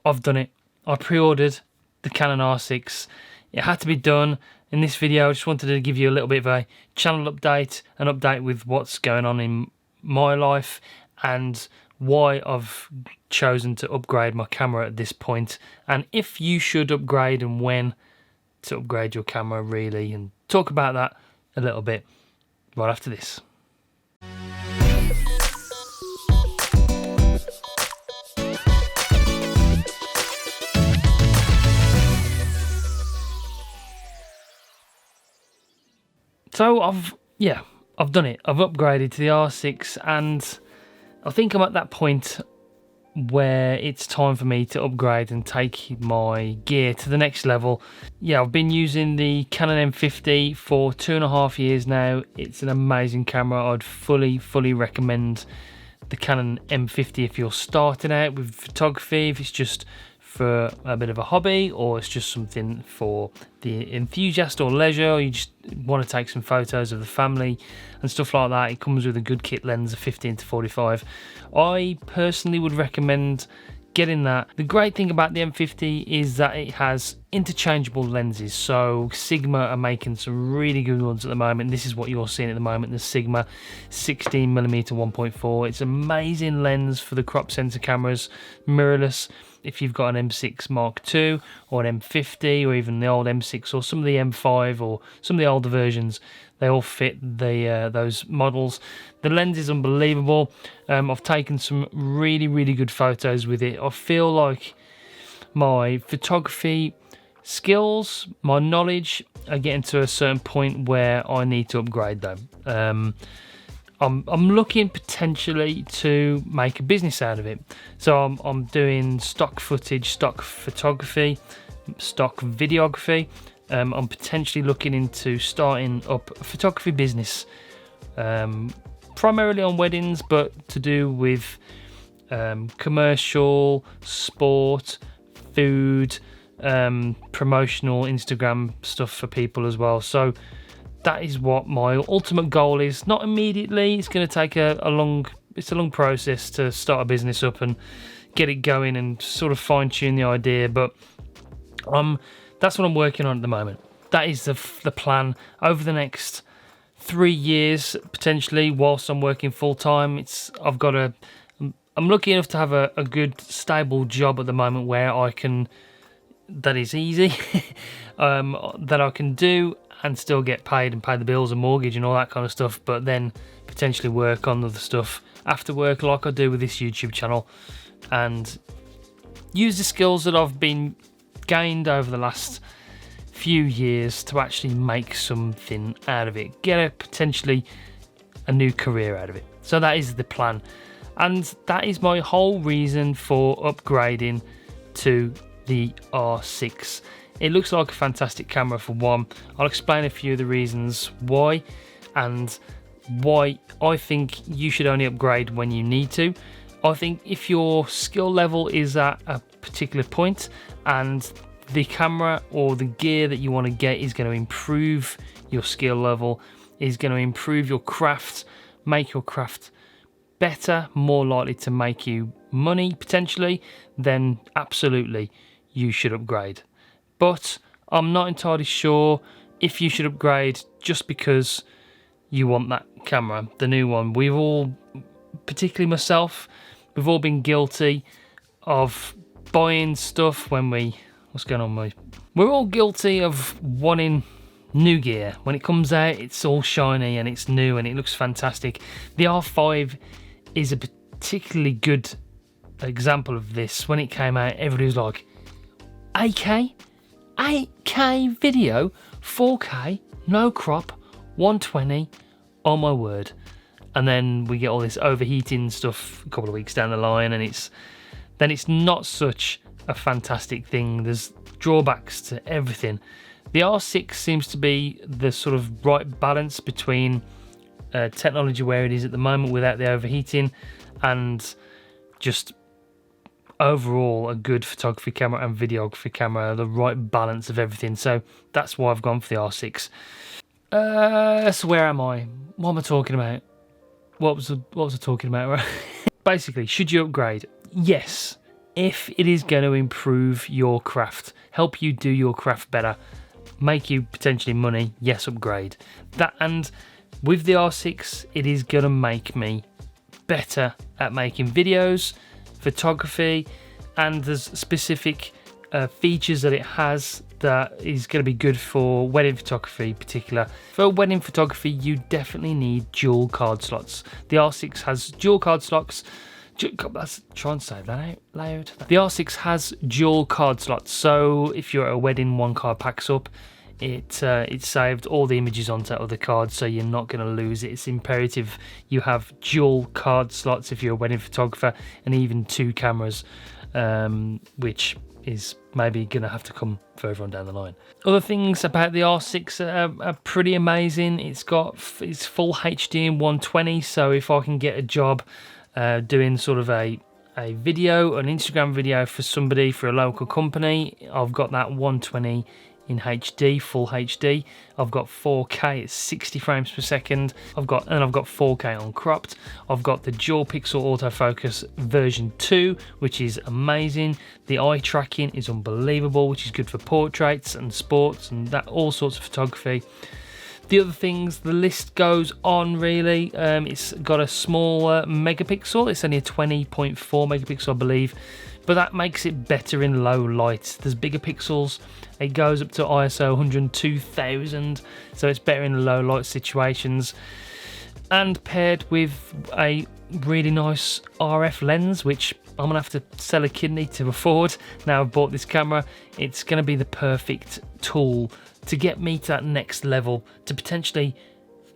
I've done it. I pre-ordered the Canon R6. It had to be done. In this video, I just wanted to give you a little bit of a channel update, an update with what's going on in my life and why I've chosen to upgrade my camera at this point, and if you should upgrade and when to upgrade your camera really, and talk about that a little bit right after this. So I've done it. I've upgraded to the R6, and I think I'm at that point where it's time for me to upgrade and take my gear to the next level. Yeah, I've been using the Canon M50 for 2.5 years now. It's an amazing camera. I'd fully recommend the Canon M50 if you're starting out with photography, if it's just for a bit of a hobby, or it's just something for the enthusiast or leisure, or you just want to take some photos of the family and stuff like that. It comes with a good kit lens of 15-45. I personally would recommend getting that. The great thing about the M50 is that it has interchangeable lenses. So Sigma are making some really good ones at the moment. This is what you're seeing at the moment, the Sigma 16mm 1.4. It's an amazing lens for the crop sensor cameras, mirrorless. If you've got an M6 Mark II or an M50 or even the old M6 or some of the M5 or some of the older versions, they all fit the those models. The lens is unbelievable. I've taken some really good photos with it. I feel like my photography skills, my knowledge are getting to a certain point where I need to upgrade though. I'm looking potentially to make a business out of it. So I'm doing stock footage, stock photography, stock videography. I'm potentially looking into starting up a photography business, primarily on weddings, but to do with commercial, sport, food, promotional Instagram stuff for people as well. So that is what my ultimate goal is. Not immediately. It's going to take a long process to start a business up and get it going and sort of fine tune the idea. But that's what I'm working on at the moment. That is the plan over the next 3 years potentially. Whilst I'm working full time, I'm lucky enough to have a good stable job at the moment where I can. That is easy. That I can do and still get paid and pay the bills and mortgage and all that kind of stuff, but then potentially work on other stuff after work like I do with this YouTube channel, and use the skills that I've been gained over the last few years to actually make something out of it, get potentially a new career out of it. So that is the plan, and that is my whole reason for upgrading to the R6. It looks like a fantastic camera for one. I'll explain a few of the reasons why, and why I think you should only upgrade when you need to. I think if your skill level is at a particular point and the camera or the gear that you want to get is going to improve your skill level, is going to improve your craft, make your craft better, more likely to make you money potentially, then absolutely you should upgrade. But I'm not entirely sure if you should upgrade just because you want that camera, the new one. We've all, particularly myself, we've all been guilty of buying stuff when what's going on, mate? We're all guilty of wanting new gear. When it comes out, it's all shiny and it's new and it looks fantastic. The R5 is a particularly good example of this. When it came out, everybody was like, 8K video, 4K, no crop, 120, oh my word. And then we get all this overheating stuff a couple of weeks down the line, and it's not such a fantastic thing. There's drawbacks to everything. The R6 seems to be the sort of right balance between technology where it is at the moment without the overheating, and just overall a good photography camera and videography camera, the right balance of everything. So that's why I've gone for the R6. So where am I? What am I talking about? What was I talking about? Basically, should you upgrade? Yes, if it is going to improve your craft, help you do your craft better, make you potentially money, yes, upgrade. That, and with the R6, it is going to make me better at making videos, photography, and there's specific features that it has that is going to be good for wedding photography in particular. For wedding photography, you definitely need dual card slots. The R6 has dual card slots. Let's try and say that out loud. The R6 has dual card slots, so if you're at a wedding, one card packs up. It saved all the images onto other cards, so you're not going to lose it. It's imperative you have dual card slots if you're a wedding photographer, and even 2 cameras, which is maybe going to have to come further on down the line. Other things about the R6 are pretty amazing. It's full HD in 120, so if I can get a job doing sort of a video, an Instagram video for somebody, for a local company, I've got that 120 in HD, full HD. I've got 4K at 60 frames per second. I've got 4K uncropped. I've got the dual pixel autofocus version 2, which is amazing. The eye tracking is unbelievable, which is good for portraits and sports and that, all sorts of photography. The other things, the list goes on really. It's got a smaller megapixel. It's only a 20.4 megapixel, I believe, but that makes it better in low light. There's bigger pixels. It goes up to ISO 102,000, so it's better in low light situations. And paired with a really nice RF lens, which I'm gonna have to sell a kidney to afford. Now I've bought this camera, it's gonna be the perfect tool to get me to that next level, to potentially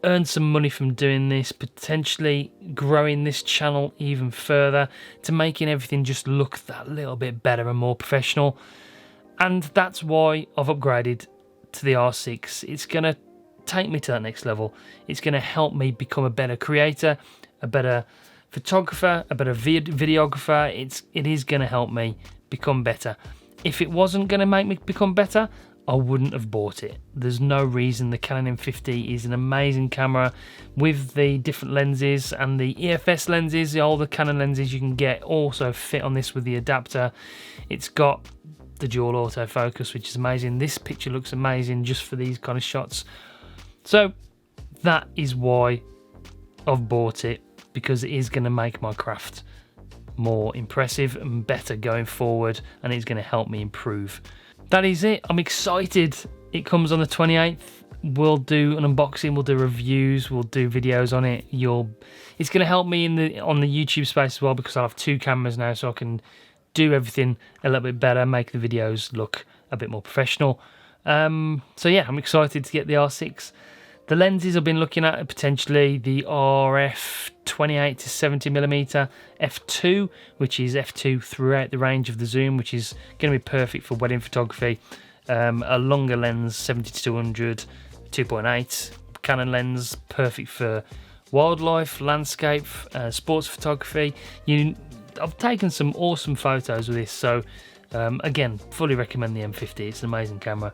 earn some money from doing this, potentially growing this channel even further, to making everything just look that little bit better and more professional. And that's why I've upgraded to the R6. It's going to take me to that next level. It's going to help me become a better creator, a better photographer, a better videographer. It is going to help me become better. If it wasn't going to make me become better, I wouldn't have bought it. There's no reason. The Canon M50 is an amazing camera with the different lenses, and the EFS lenses, all the Canon lenses you can get also fit on this with the adapter. It's got the dual autofocus, which is amazing. This picture looks amazing just for these kind of shots. So that is why I've bought it, because it is going to make my craft more impressive and better going forward, and it's going to help me improve. That is it. I'm excited. It comes on the 28th. We'll do an unboxing, we'll do reviews, we'll do videos on it. It's going to help me on the YouTube space as well, because I'll have 2 cameras now, so I can do everything a little bit better, make the videos look a bit more professional. So yeah, I'm excited to get the R6. The lenses I've been looking at are potentially the RF 28 to 70mm f2, which is f2 throughout the range of the zoom, which is going to be perfect for wedding photography. A longer lens, 70-200, 2.8 Canon lens, perfect for wildlife, landscape, sports photography. I've taken some awesome photos with this, so again, fully recommend the M50. It's an amazing camera.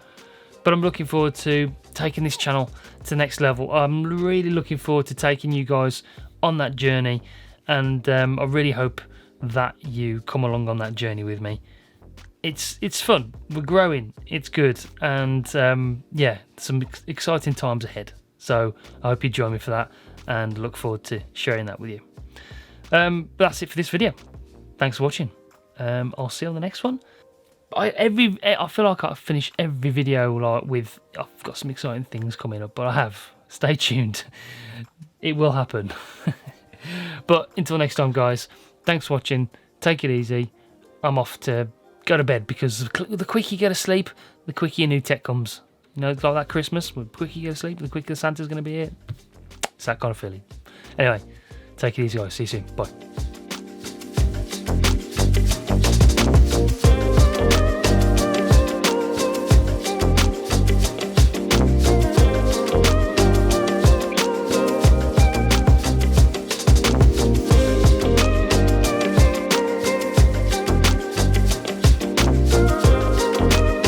But I'm looking forward to taking this channel to the next level. I'm really looking forward to taking you guys on that journey, and I really hope that you come along on that journey with me. It's fun, we're growing, it's good, and yeah, some exciting times ahead. So I hope you join me for that, and look forward to sharing that with you. But that's it for this video. Thanks for watching. I'll see you on the next one. I feel like I finish every video like with, I've got some exciting things coming up, but I have. Stay tuned. It will happen. But until next time, guys, thanks for watching. Take it easy. I'm off to go to bed, because the quicker you go to sleep, the quicker your new tech comes. You know, it's like that Christmas. The quicker you go to sleep, the quicker Santa's going to be here. It's that kind of feeling. Anyway, take it easy, guys. See you soon. Bye.